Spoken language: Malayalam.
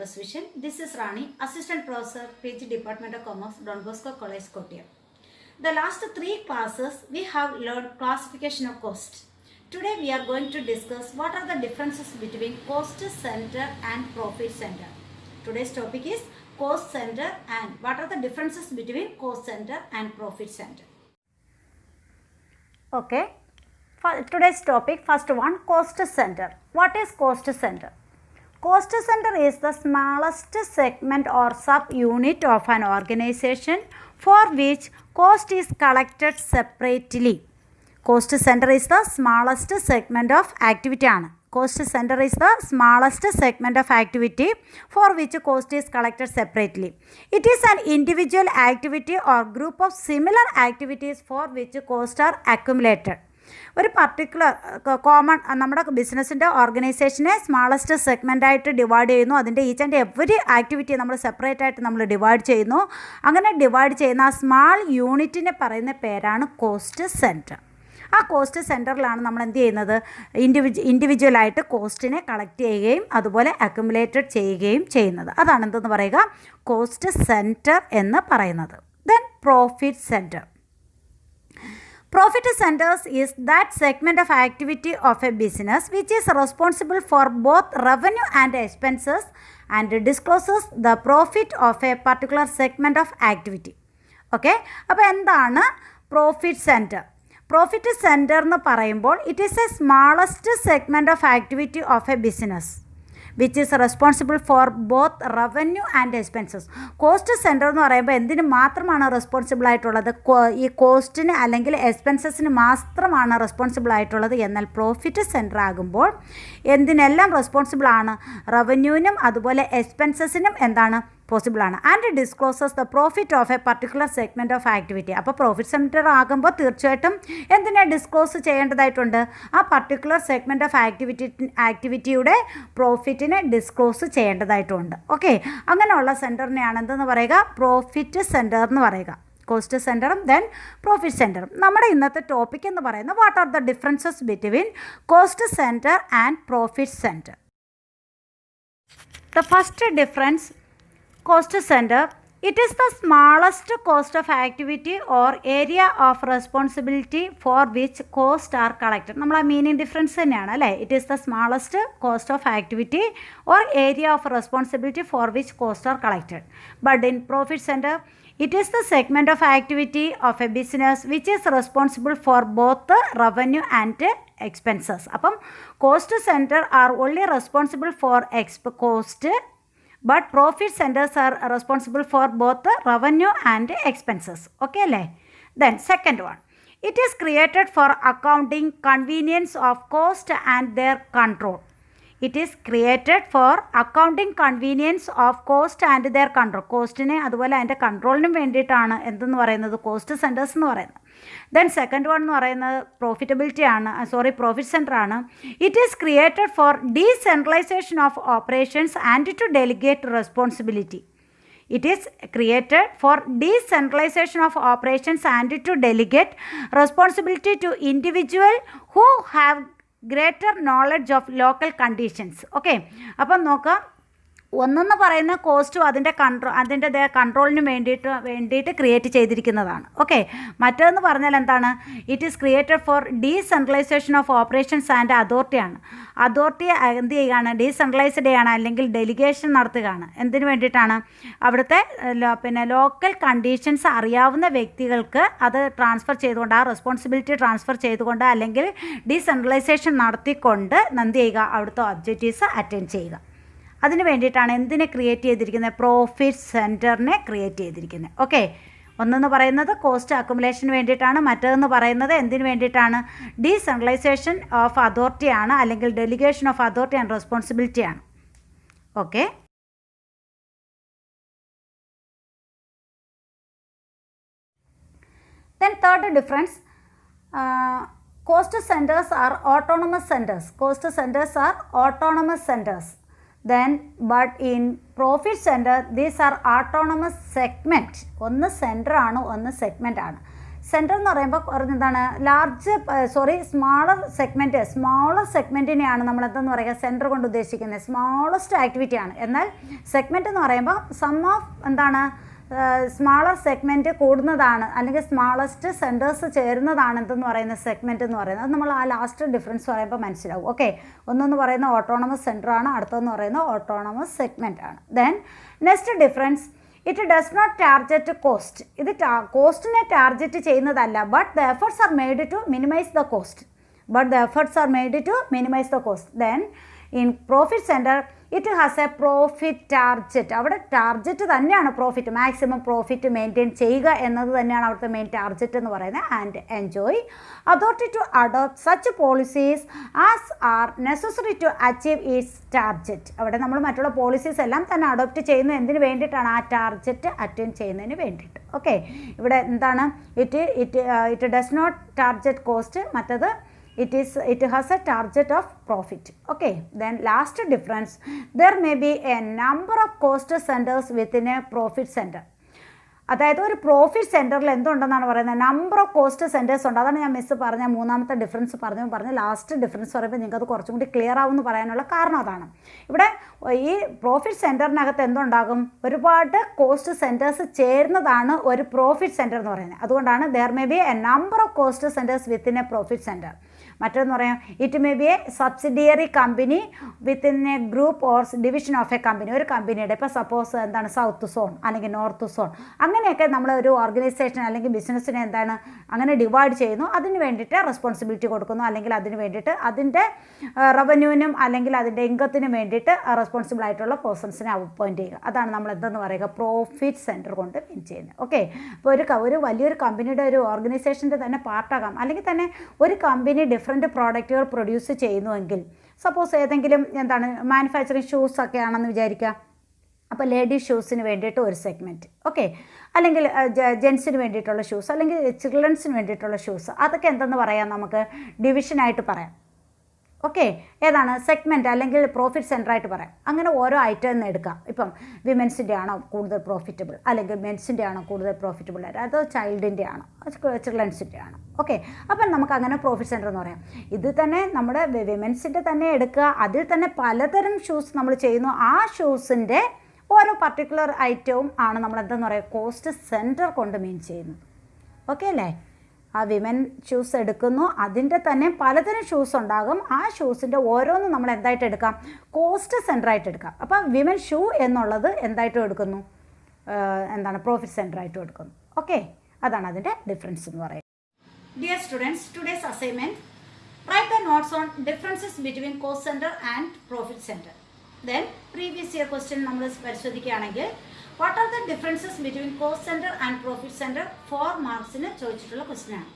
Campus Vision. This is Rani, Assistant Professor, PG Department of Commerce, Don Bosco College, Kottayam. The last 3 classes we have learned classification of cost. Today we are going to discuss what are the differences between cost center and profit center. Today's topic is cost center and what are the differences between cost center and profit center. Okay. For today's topic, first one, cost center. What is cost center? Cost center is the smallest segment or sub-unit of an organization for which cost is collected separately. Cost center is the smallest segment of activity. Cost center is the smallest segment of activity for which cost is collected separately. It is an individual activity or group of similar activities for which costs are accumulated. ഒരു പർട്ടിക്കുലർ കോമൺ നമ്മുടെ ബിസിനസ്സിൻ്റെ ഓർഗനൈസേഷനെ സ്മാളസ്റ്റ് സെഗ്മെൻ്റായിട്ട് ഡിവൈഡ് ചെയ്യുന്നു. അതിൻ്റെ ഈച്ച് ആൻഡ് എവറി ആക്ടിവിറ്റി നമ്മൾ സെപ്പറേറ്റ് ആയിട്ട് നമ്മൾ ഡിവൈഡ് ചെയ്യുന്നു. അങ്ങനെ ഡിവൈഡ് ചെയ്യുന്ന ആ സ്മാൾ യൂണിറ്റിനെ പറയുന്ന പേരാണ് കോസ്റ്റ് സെൻറ്റർ. ആ കോസ്റ്റ് സെൻറ്ററിലാണ് നമ്മൾ എന്ത് ചെയ്യുന്നത്, ഇൻഡിവിജ്വലായിട്ട് കോസ്റ്റിനെ കളക്ട് ചെയ്യുകയും അതുപോലെ അക്യുമുലേറ്റഡ് ചെയ്യുകയും ചെയ്യുന്നത്. അതാണ് എന്തെന്ന് പറയുക, കോസ്റ്റ് സെൻറ്റർ എന്ന് പറയുന്നത്. Then profit centre. Profit centers is that segment of activity of a business which is responsible for both revenue and expenses and discloses the profit of a particular segment of activity. Okay, അപ്പോൾ എന്താണ് പ്രോഫിറ്റ് സെൻറ്റർ? പ്രോഫിറ്റ് സെൻറ്റർ എന്ന് പറയുമ്പോൾ it is A smallest segment of activity of A business which is responsible for both revenue and expenses. Cost centre എന്ന് പറയുമ്പോൾ എന്തിന് മാത്രമാണ് റെസ്പോൺസിബിൾ ആയിട്ടുള്ളത്? ഈ കോസ്റ്റിന് അല്ലെങ്കിൽ എക്സ്പെൻസസിന് മാത്രമാണ് റെസ്പോൺസിബിൾ ആയിട്ടുള്ളത്. എന്നാൽ പ്രോഫിറ്റ് സെൻറ്റർ ആകുമ്പോൾ എന്തിനെല്ലാം റെസ്പോൺസിബിൾ ആണ്? റവന്യൂവിനും അതുപോലെ എക്സ്പെൻസസിനും എന്താണ് പോസിബിളാണ്. And discloses the profit of a particular segment of activity. അപ്പോൾ പ്രോഫിറ്റ് സെൻറ്റർ ആകുമ്പോൾ തീർച്ചയായിട്ടും എന്തിനെ ഡിസ്ക്ലോസ് ചെയ്യേണ്ടതായിട്ടുണ്ട്? ആ പർട്ടിക്കുലർ സെഗ്മെൻറ്റ് ഓഫ് ആക്ടിവിറ്റിയുടെ പ്രോഫിറ്റിനെ ഡിസ്ക്ലോസ് ചെയ്യേണ്ടതായിട്ടുണ്ട്. ഓക്കെ, അങ്ങനെയുള്ള സെൻറ്ററിനെയാണ് എന്തെന്ന് പറയുക, പ്രോഫിറ്റ് സെൻറ്റർ എന്ന് പറയുക. കോസ്റ്റ് സെൻറ്ററും ദെൻ പ്രോഫിറ്റ് സെൻറ്ററും. നമ്മുടെ ഇന്നത്തെ ടോപ്പിക് എന്ന് പറയുന്നത് what are the differences between cost centre and profit centre. The first difference, cost center, it is the smallest cost of activity or area of responsibility for which costs are collected. നമ്മൾ ആ മീനിങ് ഡിഫറൻസ് തന്നെയാണ് അല്ലേ. It is the smallest cost of activity or area of responsibility for which cost are collected. But in profit centre it is the segment of activity of a business which is responsible for both the revenue and expenses. അപ്പം cost centre are only responsible for cost, but profit centers are responsible for both the revenue and expenses. Okay alle. Then second one, it is created for accounting convenience of cost and their control. It is created for accounting convenience of cost and their control. കോസ്റ്റിനെ അതുപോലെ അതിൻ്റെ കൺട്രോളിനും വേണ്ടിയിട്ടാണ് എന്തെന്ന് പറയുന്നത്, കോസ്റ്റ് സെൻറ്റേഴ്സ് എന്ന് പറയുന്നത്. ദെൻ സെക്കൻഡ് വൺ എന്ന് പറയുന്നത് പ്രോഫിറ്റ് സെൻറ്റർ ആണ്. It is created for decentralisation of operations and to delegate responsibility. It is created for decentralization of operations and to delegate responsibility to individuals who have greater knowledge of local conditions. Okay, അപ്പം നോക്കാം, ഒന്നെന്ന് പറയുന്ന കോസ്റ്റും അതിൻ്റെ കൺട്രോളിന് വേണ്ടിയിട്ട് ക്രിയേറ്റ് ചെയ്തിരിക്കുന്നതാണ്. ഓക്കെ, മറ്റേതെന്ന് പറഞ്ഞാൽ എന്താണ്, it is created for decentralisation of operations and അതോറിറ്റിയാണ്. അതോറിറ്റി എന്ത് ചെയ്യുകയാണ്, ഡീസെൻട്രലൈസ്ഡ് ചെയ്യാണ് അല്ലെങ്കിൽ ഡെലിഗേഷൻ നടത്തുകയാണ്. എന്തിനു വേണ്ടിയിട്ടാണ്? അവിടുത്തെ ലോക്കൽ കണ്ടീഷൻസ് അറിയാവുന്ന വ്യക്തികൾക്ക് അത് ട്രാൻസ്ഫർ ചെയ്തുകൊണ്ട്, ആ റെസ്പോൺസിബിലിറ്റി ട്രാൻസ്ഫർ ചെയ്തുകൊണ്ട് അല്ലെങ്കിൽ ഡീസെൻട്രലൈസേഷൻ നടത്തിക്കൊണ്ട് എന്ത് ചെയ്യുക, അവിടുത്തെ ഒബ്ജക്റ്റീവ്സ് അറ്റൻഡ് ചെയ്യുക. അതിന് വേണ്ടിയിട്ടാണ് എന്തിനെ ക്രിയേറ്റ് ചെയ്തിരിക്കുന്നത്, പ്രോഫിറ്റ് സെൻറ്ററിനെ ക്രിയേറ്റ് ചെയ്തിരിക്കുന്നത്. ഓക്കെ, ഒന്നെന്ന് പറയുന്നത് കോസ്റ്റ് അക്കുമുലേഷന് വേണ്ടിയിട്ടാണ്, മറ്റേതെന്ന് പറയുന്നത് എന്തിനു വേണ്ടിയിട്ടാണ്, ഡീസെൻട്രലൈസേഷൻ ഓഫ് അതോറിറ്റിയാണ് അല്ലെങ്കിൽ ഡെലിഗേഷൻ ഓഫ് അതോറിറ്റി ആൻഡ് റെസ്പോൺസിബിലിറ്റിയാണ്. Okay, then third difference, cost centres are autonomous centres. Cost centres are autonomous centres. Then but in profit center these are autonomous segment. ഒന്ന് സെൻറ്റർ ആണ്, ഒന്ന് സെഗ്മെൻ്റ് ആണ്. സെൻറ്റർ എന്ന് പറയുമ്പോൾ എന്താണ് സ്മാളർ സെഗ്മെൻറ്റിനെയാണ് നമ്മൾ എന്തെന്ന് പറയുക സെൻറ്റർ കൊണ്ട് ഉദ്ദേശിക്കുന്നത്, സ്മാളസ്റ്റ് ആക്ടിവിറ്റിയാണ്. എന്നാൽ സെഗ്മെൻറ്റ് എന്ന് പറയുമ്പോൾ സം ഓഫ് എന്താണ് സ്മാളർ സെഗ്മെൻറ്റ് കൂടുന്നതാണ്, അല്ലെങ്കിൽ സ്മാളസ്റ്റ് സെൻറ്റേഴ്സ് ചേരുന്നതാണ് എന്തെന്ന് പറയുന്ന സെഗ്മെൻറ്റ് എന്ന് പറയുന്നത്. അത് നമ്മൾ ആ ലാസ്റ്റ് ഡിഫറൻസ് പറയുമ്പോൾ മനസ്സിലാവും. ഓക്കെ, ഒന്നെന്ന് പറയുന്ന ഓട്ടോണമസ് സെൻറ്ററാണ്, അടുത്തെന്ന് പറയുന്നത് ഓട്ടോണമസ് സെഗ്മെൻ്റ് ആണ്. Then next difference, it does not target cost. ഇത് കോസ്റ്റിനെ ടാർഗറ്റ് ചെയ്യുന്നതല്ല, but the efforts are made to minimise the cost. Then in profit centre it has a profit target. അവിടെ ടാർഗറ്റ് തന്നെയാണ് പ്രോഫിറ്റ്, മാക്സിമം പ്രോഫിറ്റ് മെയിൻറ്റെയിൻ ചെയ്യുക എന്നത് തന്നെയാണ് അവിടുത്തെ മെയിൻ ടാർഗറ്റ് എന്ന് പറയുന്നത്. And enjoy authority to adopt such policies as are necessary to achieve is target. അവിടെ നമ്മൾ മറ്റുള്ള പോളിസീസ് എല്ലാം തന്നെ അഡോപ്റ്റ് ചെയ്യുന്നത് എന്തിനു വേണ്ടിയിട്ടാണ്? ആ ടാർഗറ്റ് അറ്റൈൻ ചെയ്യുന്നതിന് വേണ്ടിയിട്ട്. ഓക്കെ, ഇവിടെ എന്താണ് it does not target cost, മറ്റത് it has a target of profit. Okay, then last difference, there may be a number of cost centers within a profit center. അതായത് ഒരു പ്രോഫിറ്റ് സെൻറ്ററിൽ എന്തുണ്ടെന്നാണ് പറയുന്നത്? നമ്പർ ഓഫ് കോസ്റ്റ് സെൻറ്റേഴ്സ് ഉണ്ട്. അതാണ് ഞാൻ മിസ് പറഞ്ഞ മൂന്നാമത്തെ ഡിഫറൻസ് പറഞ്ഞ് ലാസ്റ്റ് ഡിഫറൻസ് പറയുമ്പോൾ നിങ്ങൾക്ക് അത് കുറച്ചും കൂടി ക്ലിയർ ആവുമെന്ന് പറയാനുള്ള കാരണം അതാണ്. ഇവിടെ ഈ പ്രോഫിറ്റ് സെൻറ്ററിനകത്ത് എന്തുണ്ടാകും? ഒരുപാട് കോസ്റ്റ് സെൻറ്റേഴ്സ് ചേരുന്നതാണ് ഒരു പ്രോഫിറ്റ് സെൻറ്റർ എന്ന് പറയുന്നത്. അതുകൊണ്ടാണ് there may be A number of cost centres within A profit centre. മറ്റൊന്ന് പറയാം, it may be A subsidiary company within A group or division of A company. ഒരു കമ്പനിയുടെ ഇപ്പോൾ സപ്പോസ് എന്താണ് സൗത്ത് സോൺ അല്ലെങ്കിൽ നോർത്ത് സോൺ, അങ്ങനെയൊക്കെ നമ്മൾ ഒരു ഓർഗനൈസേഷൻ അല്ലെങ്കിൽ ബിസിനസ്സിനെ എന്താണ് അങ്ങനെ ഡിവൈഡ് ചെയ്യുന്നു, അതിന് വേണ്ടിയിട്ട് റെസ്പോൺസിബിലിറ്റി കൊടുക്കുന്നു, അല്ലെങ്കിൽ അതിന് വേണ്ടിയിട്ട് അതിൻ്റെ റവന്യൂവിനും അല്ലെങ്കിൽ അതിൻ്റെ ഇൻകത്തിനും വേണ്ടിയിട്ട് റെസ്പോൺസിബിൾ ആയിട്ടുള്ള പേഴ്സൺസിനെ അപ്പോയിൻറ്റ് ചെയ്യുക. അതാണ് നമ്മൾ എന്തെന്ന് പറയുക പ്രോഫിറ്റ് സെൻറ്റർ കൊണ്ട് മീൻ ചെയ്യുന്നത്. ഓക്കെ, അപ്പോൾ ഒരു വലിയൊരു കമ്പനിയുടെ ഒരു ഓർഗനൈസേഷൻ്റെ തന്നെ പാർട്ടാകാം, അല്ലെങ്കിൽ തന്നെ ഒരു കമ്പനി ഡിഫറെൻറ്റ് പ്രോഡക്റ്റുകൾ പ്രൊഡ്യൂസ് ചെയ്യുന്നുവെങ്കിൽ, സപ്പോസ് ഏതെങ്കിലും എന്താണ് മാനുഫാക്ചറിങ് ഷൂസ് ഒക്കെ ആണെന്ന് വിചാരിക്കുക. അപ്പോൾ ലേഡീസ് ഷൂസിന് വേണ്ടിയിട്ട് ഒരു സെഗ്മെൻറ്റ്, ഓക്കെ, അല്ലെങ്കിൽ ജെൻസിന് വേണ്ടിയിട്ടുള്ള ഷൂസ്, അല്ലെങ്കിൽ ചിൽഡ്രൻസിന് വേണ്ടിയിട്ടുള്ള ഷൂസ്, അതൊക്കെ എന്തെന്ന് പറയാം? നമുക്ക് ഡിവിഷനായിട്ട് പറയാം. ഓക്കെ, ഏതാണ് സെഗ്മെൻറ്റ് അല്ലെങ്കിൽ പ്രോഫിറ്റ് സെൻറ്ററായിട്ട് പറയാം. അങ്ങനെ ഓരോ ഐറ്റം എന്ന് എടുക്കാം. ഇപ്പം വിമൻസിൻ്റെ ആണോ കൂടുതൽ പ്രോഫിറ്റബിൾ, അല്ലെങ്കിൽ മെൻസിൻ്റെ ആണോ കൂടുതൽ പ്രോഫിറ്റബിൾ, അതോ ചൈൽഡിൻ്റെ ആണോ ചിൽഡ്രൻസിൻ്റെ ആണോ? ഓക്കെ, അപ്പം നമുക്ക് അങ്ങനെ പ്രോഫിറ്റ് സെൻറ്റർ എന്ന് പറയാം. ഇത് തന്നെ നമ്മുടെ വിമൻസിൻ്റെ തന്നെ എടുക്കുക, അതിൽ തന്നെ പലതരം ഷൂസ് നമ്മൾ ചെയ്യുന്നു. ആ ഷൂസിൻ്റെ ഓരോ പർട്ടിക്കുലർ ഐറ്റവും ആണ് നമ്മൾ എന്തെന്ന് പറയുക കോസ്റ്റ് സെൻറ്റർ കൊണ്ട് മീൻ ചെയ്യുന്നത്. ഓക്കെ അല്ലേ? ആ വിമൻ ഷൂസ് എടുക്കുന്നു, അതിൻ്റെ തന്നെ പലതരം ഷൂസ് ഉണ്ടാകും. ആ ഷൂസിൻ്റെ ഓരോന്നും നമ്മൾ എന്തായിട്ട് എടുക്കാം? കോസ്റ്റ് സെൻറ്ററായിട്ട് എടുക്കാം. അപ്പോൾ വിമൻ ഷൂ എന്നുള്ളത് എന്തായിട്ടും എടുക്കുന്നു? എന്താണ് പ്രോഫിറ്റ് സെൻറ്ററായിട്ടും എടുക്കുന്നു. ഓക്കെ, അതാണ് അതിൻ്റെ ഡിഫറൻസ് എന്ന് പറയുന്നത്. Dear students, today's assignment, write the notes on differences between cost centre and profit centre. Then previous year question നമ്മൾ പരിശോധിക്കുകയാണെങ്കിൽ what are the differences between cost centre and profit centre 4 മാർക്സിന് ചോദിച്ചിട്ടുള്ള ക്വസ്റ്റ്യൻ ആണ്.